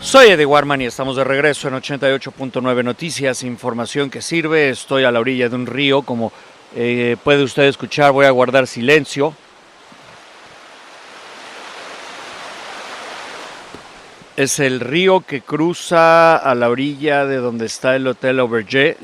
Soy Eddie Warman y estamos de regreso en 88.9 Noticias, información que sirve. Estoy a la orilla de un río, como puede usted escuchar, voy a guardar silencio. Es el río que cruza a la orilla de donde está el Hotel Auberge,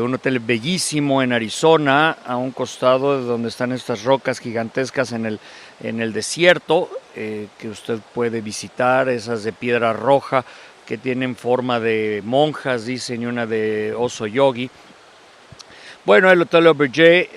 un hotel bellísimo en Arizona, a un costado de donde están estas rocas gigantescas en el desierto, que usted puede visitar, esas de piedra roja que tienen forma de monjas, dicen, y una de oso yogi. Bueno, el Hotel Auberge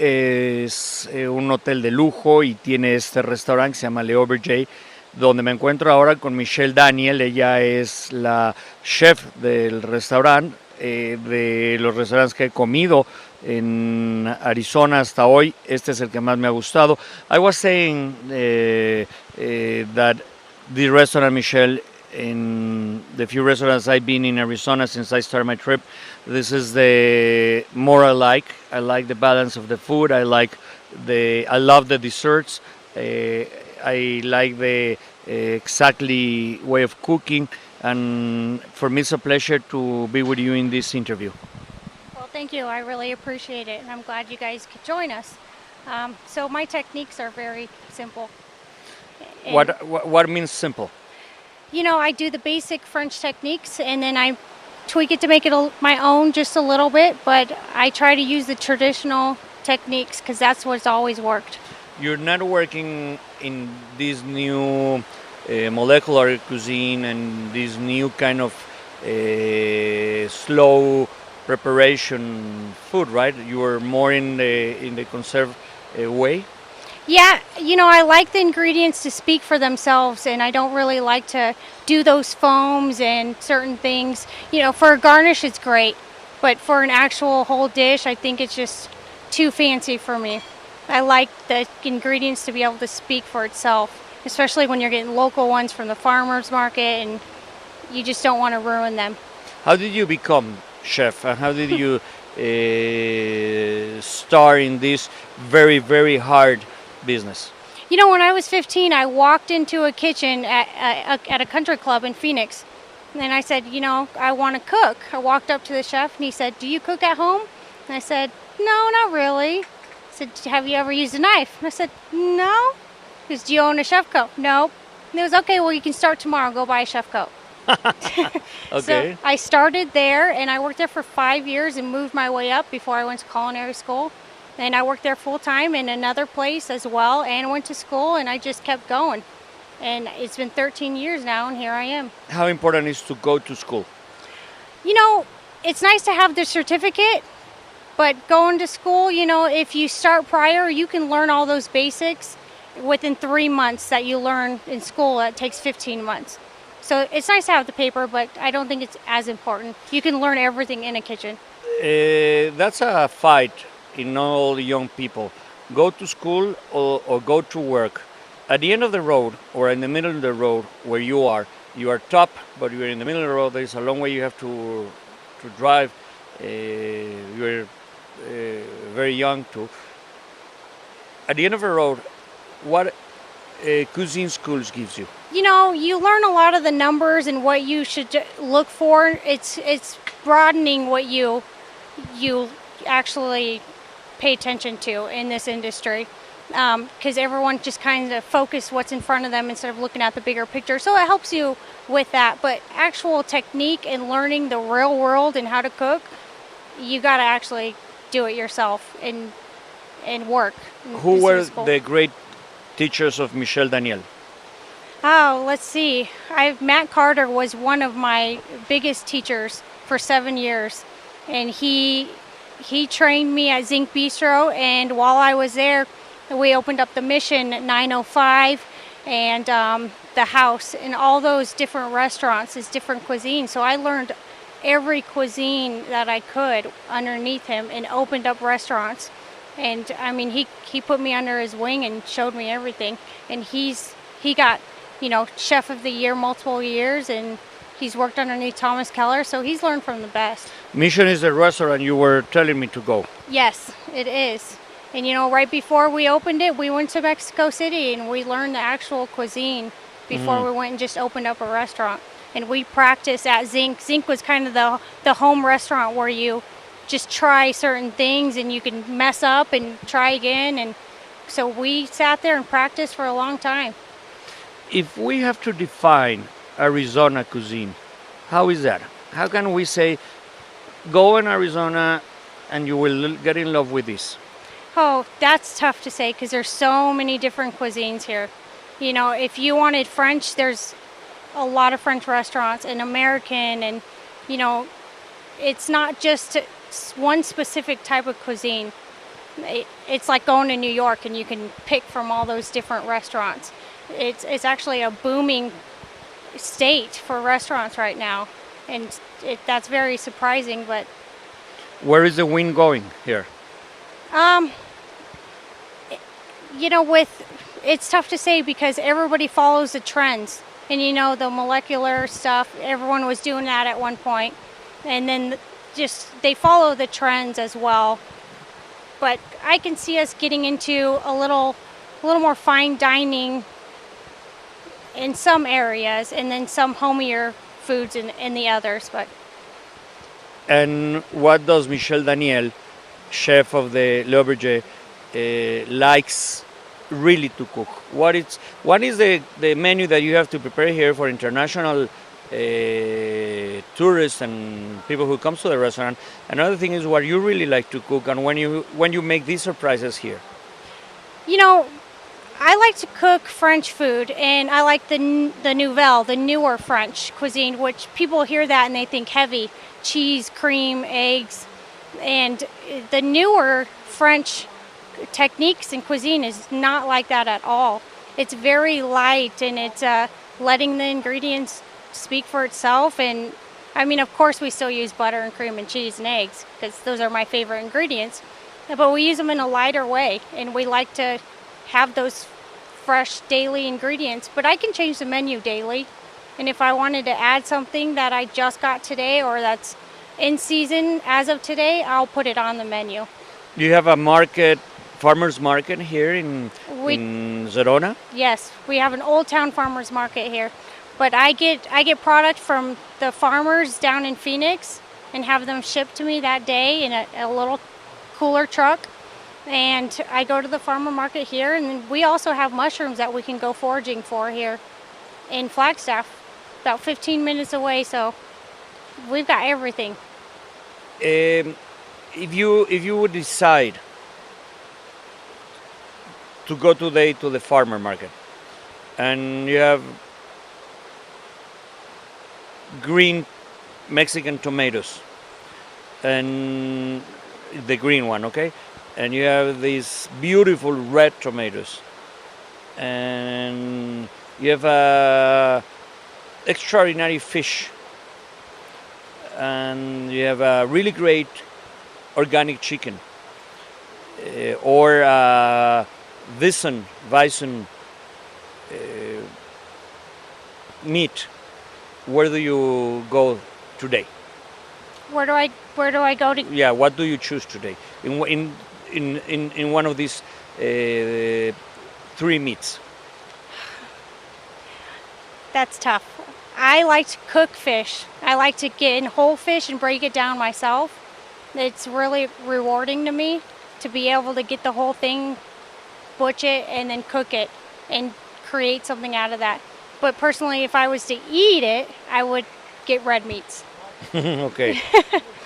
es un hotel de lujo y tiene este restaurante que se llama Le Auberge, donde me encuentro ahora con Rochelle Daniel. Ella es la chef del restaurante, de los restaurantes que he comido en Arizona hasta hoy. Este es el que más me ha gustado. I was saying that the restaurant, Michelle, in the few restaurants I've been in Arizona since I started my trip, this is the more I like. I like the balance of the food. I love the desserts. I like the exactly way of cooking, and for me it's a pleasure to be with you in this interview. Well, thank you. I really appreciate it, and I'm glad you guys could join us. So my techniques are very simple. What means simple? You know, I do the basic French techniques, and then I tweak it to make it my own just a little bit, but I try to use the traditional techniques because that's what's always worked. You're not working in this new molecular cuisine and this new kind of slow preparation food, right? You are more in the conserved way. Yeah, you know, I like the ingredients to speak for themselves, and I don't really like to do those foams and certain things. You know, for a garnish, it's great, but for an actual whole dish, I think it's just too fancy for me. I like the ingredients to be able to speak for itself, especially when you're getting local ones from the farmer's market and you just don't want to ruin them. How did you become chef, and how did you start in this very, very hard business? You know, when I was 15, I walked into a kitchen at a country club in Phoenix, and I said, you know, I want to cook. I walked up to the chef and he said, do you cook at home? And I said, no, not really. I said, have you ever used a knife? And I said, no. He goes, do you own a chef coat? No. And he goes, okay, well, you can start tomorrow. Go buy a chef coat. Okay. So I started there, and I worked there for 5 years and moved my way up before I went to culinary school. And I worked there full time in another place as well, and went to school, and I just kept going. And it's been 13 years now, and here I am. How important is to go to school? You know, it's nice to have the certificate, but going to school, you know, if you start prior, you can learn all those basics within 3 months that you learn in school. It takes 15 months. So it's nice to have the paper, but I don't think it's as important. You can learn everything in a kitchen. That's a fight in all young people. Go to school or go to work. At the end of the road or in the middle of the road where you are top, but you're in the middle of the road. There's a long way you have to drive. You're very young too. At the end of the road, what cuisine schools gives you? You know, you learn a lot of the numbers and what you should look for. It's broadening what you actually pay attention to in this industry, because everyone just kind of focus what's in front of them instead of looking at the bigger picture. So it helps you with that. But actual technique and learning the real world and how to cook, you got to actually do it yourself and work. Who were the great teachers of Rochelle Daniel? Oh, let's see. Matt Carter was one of my biggest teachers for 7 years, and he trained me at Zinc Bistro. And while I was there, we opened up the Mission at 905 and the House, and all those different restaurants is different cuisine. So I learned every cuisine that I could underneath him and opened up restaurants. And I mean, he put me under his wing and showed me everything. And he got, you know, Chef of the Year multiple years, and he's worked underneath Thomas Keller, so he's learned from the best. Mission is the restaurant you were telling me to go. Yes, it is. And you know, right before we opened it, we went to Mexico City and we learned the actual cuisine before we went and just opened up a restaurant. And we practiced at Zinc. Zinc was kind of the home restaurant where you just try certain things and you can mess up and try again. And so we sat there and practiced for a long time. If we have to define Arizona cuisine, how is that? How can we say, go in Arizona and you will get in love with this? Oh, that's tough to say because there's so many different cuisines here. You know, if you wanted French, there's a lot of French restaurants and American, and you know, it's not just one specific type of cuisine. It's like going to New York and you can pick from all those different restaurants. It's actually a booming state for restaurants right now, and that's very surprising. But Where is the wind going here? you know, it's tough to say because everybody follows the trends. And you know, the molecular stuff, everyone was doing that at one point. And then just they follow the trends as well. But I can see us getting into a little more fine dining in some areas and then some homier foods in the others. But And what does Rochelle Daniel, chef of the L'Auberge, likes really to cook? What is the menu that you have to prepare here for international tourists and people who comes to the restaurant? Another thing is what you really like to cook, and when you make these surprises here. you know, I like to cook French food, and I like the nouvelle, the newer French cuisine, which people hear that and they think heavy, cheese, cream, eggs, and the newer French techniques in cuisine is not like that at all. It's very light, and it's letting the ingredients speak for itself. And I mean, of course, we still use butter and cream and cheese and eggs because those are my favorite ingredients, but we use them in a lighter way, and we like to have those fresh daily ingredients. But I can change the menu daily, and if I wanted to add something that I just got today or that's in season as of today, I'll put it on the menu. Do you have a farmers market here in Sedona? Yes, we have an Old Town farmers market here, but I get product from the farmers down in Phoenix and have them shipped to me that day in a little cooler truck. And I go to the farmer market here, and then we also have mushrooms that we can go foraging for here in Flagstaff, about 15 minutes away. So we've got everything. If you would decide to go today to the farmer market, and you have green Mexican tomatoes, and the green one, okay? And you have these beautiful red tomatoes, and you have a extraordinary fish, and you have a really great organic chicken, or bison meat. Where do you go today? Where do I go to? Yeah, what do you choose today in one of these three meats? That's tough. I like to cook fish. I like to get in whole fish and break it down myself. It's really rewarding to me to be able to get the whole thing, butch it, and then cook it and create something out of that. But personally, if I was to eat it, I would get red meats. Okay.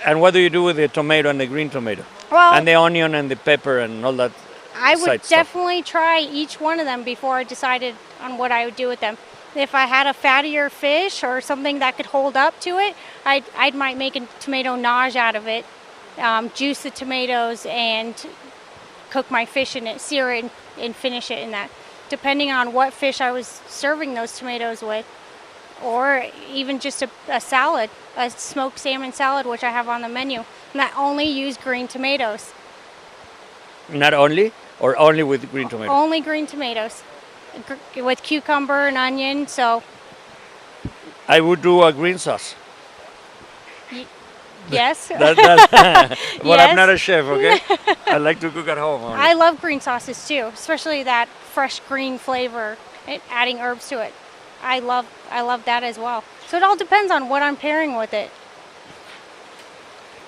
And what do you do with the tomato and the green tomato? Well, And the onion and the pepper and all that? I would side stuff? definitely try each one of them before I decided on what I would do with them. If I had a fattier fish or something that could hold up to it, I might make a tomato nage out of it, juice the tomatoes and cook my fish in it, sear it, and finish it in that, depending on what fish I was serving those tomatoes with. Or even just a salad, a smoked salmon salad, which I have on the menu, and I only use green tomatoes. Not only, or only with green tomato? Only green tomatoes, with cucumber and onion. So I would do a green sauce. yes, Well, Yes. I'm not a chef, okay? I like to cook at home. Only. I love green sauces too, especially that fresh green flavor, adding herbs to it. I love that as well. So it all depends on what I'm pairing with it.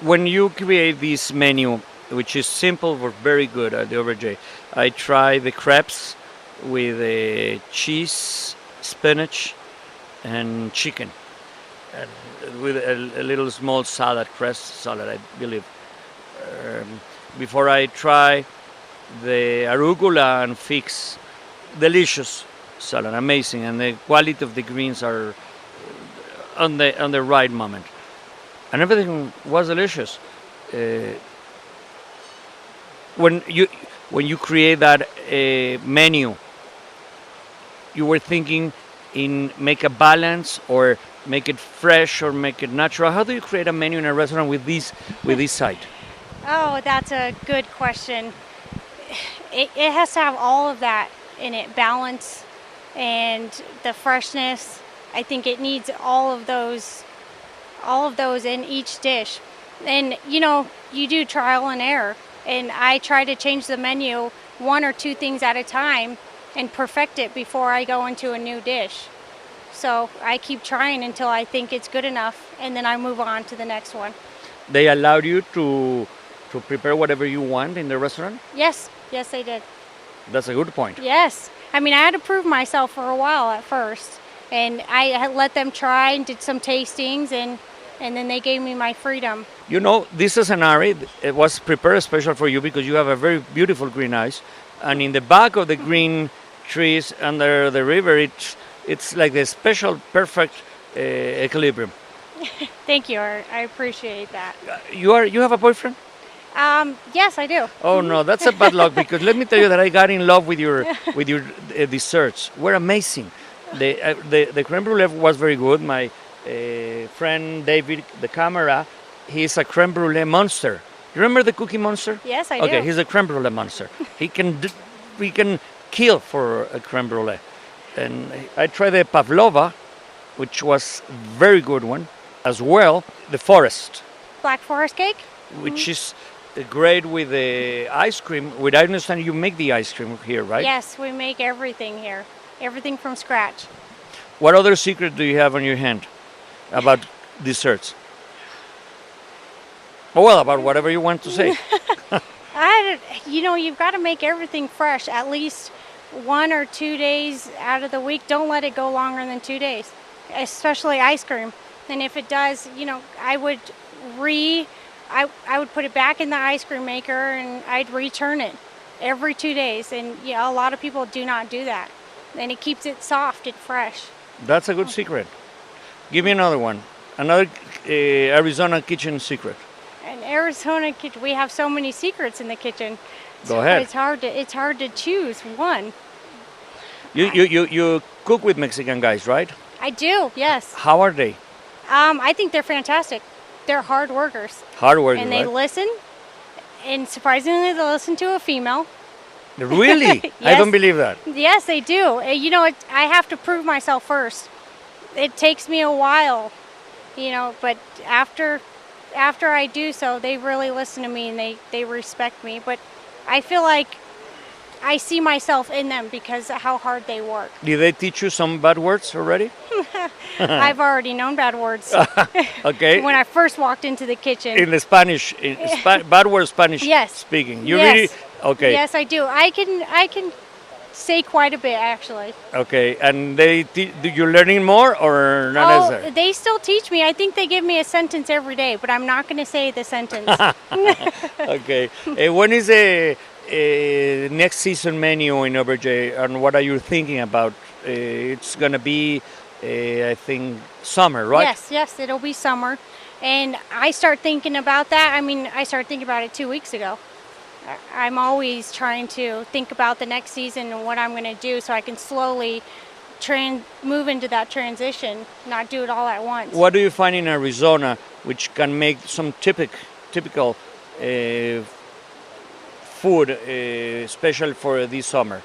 When you create this menu, which is simple but very good at the Auberge, I try the crepes with cheese, spinach, and chicken, and with a little small salad, crest salad, I believe. Um, Before I try the arugula and figs, delicious salad, amazing, and the quality of the greens are on the right moment, and everything was delicious. Uh, when you when you create that menu, you were thinking in make a balance or make it fresh or make it natural. How do you create a menu in a restaurant with this site? Oh, that's a good question. It has to have all of that in it, balance and the freshness. I think it needs all of those in each dish. And you do trial and error. And I try to change the menu one or two things at a time and perfect it before I go into a new dish. So I keep trying until I think it's good enough, and then I move on to the next one. They allowed you to prepare whatever you want in the restaurant. Yes, they did. That's a good point. Yes. I mean, I had to prove myself for a while at first, and I had let them try and did some tastings, and then they gave me my freedom. You know, this scenario it was prepared special for you because you have a very beautiful green eyes, and in the back of the green trees under the river, it's like a special, perfect equilibrium. Thank you. I appreciate that. You have a boyfriend? Yes, I do. Oh no, that's a bad luck because let me tell you that I got in love with your desserts. Were amazing. The creme brulee was very good. My friend David, the camera, he's a creme brulee monster. You remember the Cookie Monster? Yes, I do. Okay, he's a creme brulee monster. He can kill for a creme brulee. And I tried the pavlova, which was very good one as well. The forest, Black Forest cake? which is great with the ice cream. With I understand you make the ice cream here, right? Yes, we make everything here. Everything from scratch. What other secret do you have on your hand about desserts? Oh, well, about whatever you want to say. You've got to make everything fresh at least 1 or 2 days out of the week. Don't let it go longer than 2 days, especially ice cream. And if it does, I would I would put it back in the ice cream maker and I'd return it every 2 days. And a lot of people do not do that. And it keeps it soft and fresh. That's a good secret. Give me another one. Another Arizona kitchen secret. In Arizona kitchen, we have so many secrets in the kitchen. Go ahead. It's hard to choose one. You cook with Mexican guys, right? I do, yes. How are they? I think they're fantastic. They're hard workers. Hard working, And they right? listen. And surprisingly, they listen to a female. Really? Yes. I don't believe that. Yes, they do. I have to prove myself first. It takes me a while, but after I do so, they really listen to me and they respect me. But I feel like I see myself in them because of how hard they work. Did they teach you some bad words already? I've already known bad words Okay. when I first walked into the kitchen. In the Spanish, bad word Spanish Yes. speaking. You Yes. really okay? Yes, I do. I can say quite a bit actually. Okay, and you're learning more or not necessarily? They still teach me. I think they give me a sentence every day, but I'm not going to say the sentence. Okay. When is the next season menu in Auberge, and what are you thinking about? It's going to be, I think, summer, right? Yes, it'll be summer. And I start thinking about that. I started thinking about it 2 weeks ago. I'm always trying to think about the next season and what I'm going to do so I can slowly move into that transition, not do it all at once. What do you find in Arizona which can make some typical food special for this summer?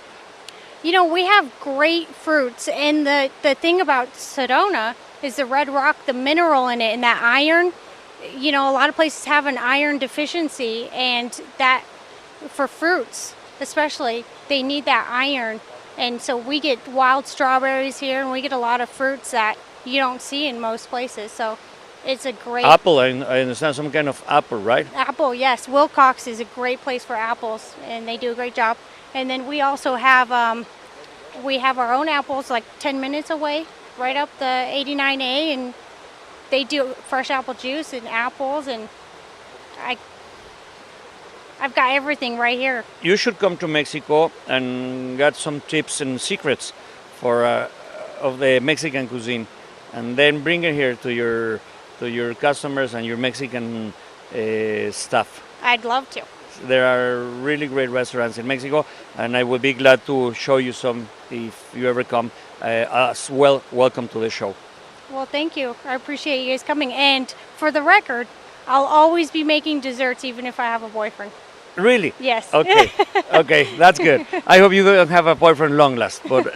We have great fruits, and the thing about Sedona is the red rock, the mineral in it, and that iron. A lot of places have an iron deficiency, and that for fruits especially, they need that iron And so we get wild strawberries here, and we get a lot of fruits that you don't see in most places. So it's a great Apple, I understand, some kind of apple, right? apple. Yes, Wilcox is a great place for apples, and they do a great job. And then we also have our own apples like 10 minutes away, right up the 89A, and they do fresh apple juice and apples, and I've got everything right here. You should come to Mexico and get some tips and secrets for of the Mexican cuisine, and then bring it here to your customers and your Mexican staff. I'd love to. There are really great restaurants in Mexico, and I would be glad to show you some if you ever come. As well, welcome to the show. Well, thank you. I appreciate you guys coming. And for the record, I'll always be making desserts even if I have a boyfriend. Really? Yes. Okay. Okay, that's good. I hope you don't have a boyfriend long last, but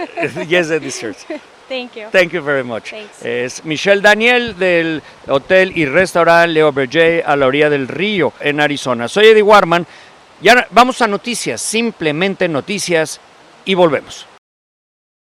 yes, the desserts. Thank you. Thank you very much. Thanks. Es Michelle Daniel del hotel y restaurante Auberge a la orilla del río en Arizona. Soy Eddie Warman. Ya vamos a noticias, simplemente noticias, y volvemos.